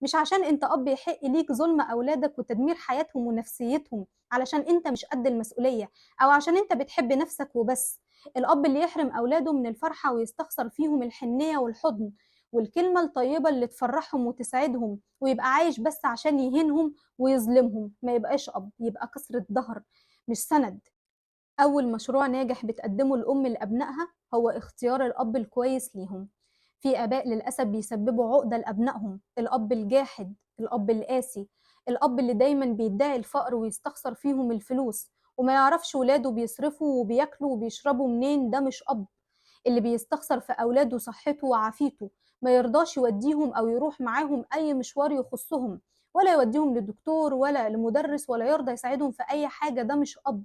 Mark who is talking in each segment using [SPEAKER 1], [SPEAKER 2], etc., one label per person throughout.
[SPEAKER 1] مش عشان أنت أب يحق ليك ظلم أولادك وتدمير حياتهم ونفسيتهم علشان أنت مش قد المسؤولية أو عشان أنت بتحب نفسك وبس. الأب اللي يحرم أولاده من الفرحة ويستخسر فيهم الحنية والحضن والكلمة الطيبة اللي تفرحهم وتسعدهم ويبقى عايش بس عشان يهينهم ويظلمهم ما يبقاش أب، يبقى كسرة ظهر مش سند. أول مشروع ناجح بتقدمه الأم لأبنائها هو اختيار الأب الكويس ليهم. في آباء للأسف بيسببوا عقدة لأبنائهم، الأب الجاحد، الأب القاسي، الأب اللي دايما بيدعي الفقر ويستخسر فيهم الفلوس وما يعرفش ولاده بيصرفوا وبياكلوا وبيشربوا منين. ده مش أب. اللي بيستخسر في أولاده صحته وعافيته، ما يرضاش يوديهم أو يروح معاهم أي مشوار يخصهم، ولا يوديهم لدكتور ولا لمدرس ولا يرضى يساعدهم في أي حاجة. ده مش أب.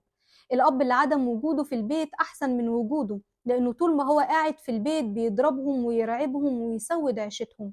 [SPEAKER 1] الأب اللي عدم وجوده في البيت أحسن من وجوده، لأنه طول ما هو قاعد في البيت بيضربهم ويرعبهم ويسود عيشتهم.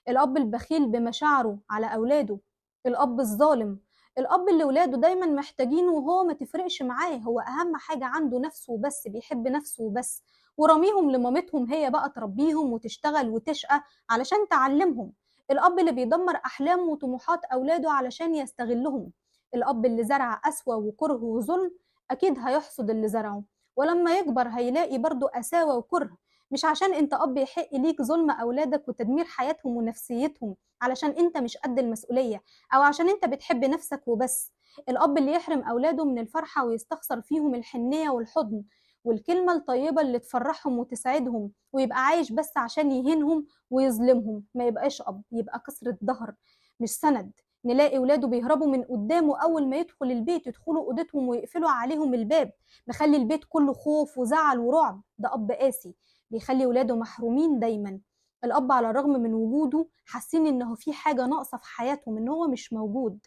[SPEAKER 1] الأب البخيل بمشاعره على أولاده، الأب الظالم، الأب اللي ولاده دايما محتاجينه وهو ما تفرقش معاه، هو أهم حاجة عنده نفسه وبس، بيحب نفسه وبس، ورميهم لمامتهم هي بقى تربيهم وتشتغل وتشقى علشان تعلمهم. الأب اللي بيدمر أحلام وطموحات أولاده علشان يستغلهم. الأب اللي زرع قسوة وكره وظلم أكيد هيحصد اللي زرعه، ولما يكبر هيلاقي برضه قساوة وكره. مش عشان انت اب يحق ليك ظلم اولادك وتدمير حياتهم ونفسيتهم علشان انت مش قد المسؤولية او عشان انت بتحب نفسك وبس. الاب اللي يحرم اولاده من الفرحة ويستخسر فيهم الحنية والحضن والكلمة الطيبة اللي تفرحهم وتسعدهم ويبقى عايش بس عشان يهينهم ويظلمهم ما يبقاش اب، يبقى كسرة ظهر مش سند. نلاقي ولاده بيهربوا من قدامه اول ما يدخل البيت، يدخلوا اوضتهم ويقفلوا عليهم الباب، مخلي البيت كله خوف وزعل ورعب. ده اب قاسي بيخلي ولاده محرومين دايما. الأب على الرغم من وجوده حاسين إنه في حاجة ناقصة في حياتهم، إن هو مش موجود.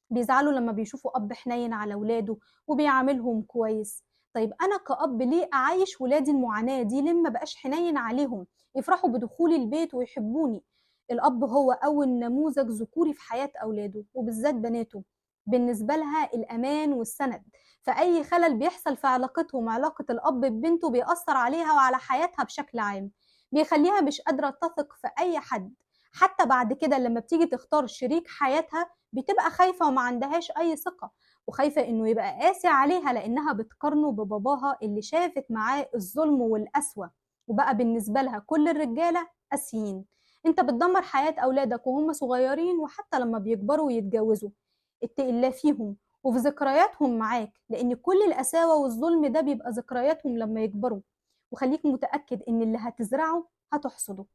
[SPEAKER 1] بيزعلوا لما بيشوفوا أب حنين على ولاده وبيعاملهم كويس. طيب أنا كأب ليه أعيش ولادي المعاناة دي؟ ليه ما بقاش حنين عليهم يفرحوا بدخولي البيت ويحبوني؟ الأب هو أول نموذج ذكوري في حياة أولاده وبالذات بناته، بالنسبة لها الأمان والسند. فأي خلل بيحصل في علاقتهم، علاقة الأب ببنته، بيأثر عليها وعلى حياتها بشكل عام، بيخليها مش قادرة تثق في أي حد. حتى بعد كده لما بتيجي تختار شريك حياتها بتبقى خايفة وما عندهاش أي ثقة، وخايفة إنه يبقى قاسي عليها لأنها بتقارنه بباباها اللي شافت معاه الظلم والقسوة، وبقى بالنسبة لها كل الرجالة قاسيين. انت بتدمر حياة أولادك وهم صغيرين وحتى لما بيكبروا ويتجوزوا. اتقي الله فيهم وفي ذكرياتهم معاك، لأن كل القساوة والظلم ده بيبقى ذكرياتهم لما يكبروا. وخليك متأكد إن اللي هتزرعه هتحصده.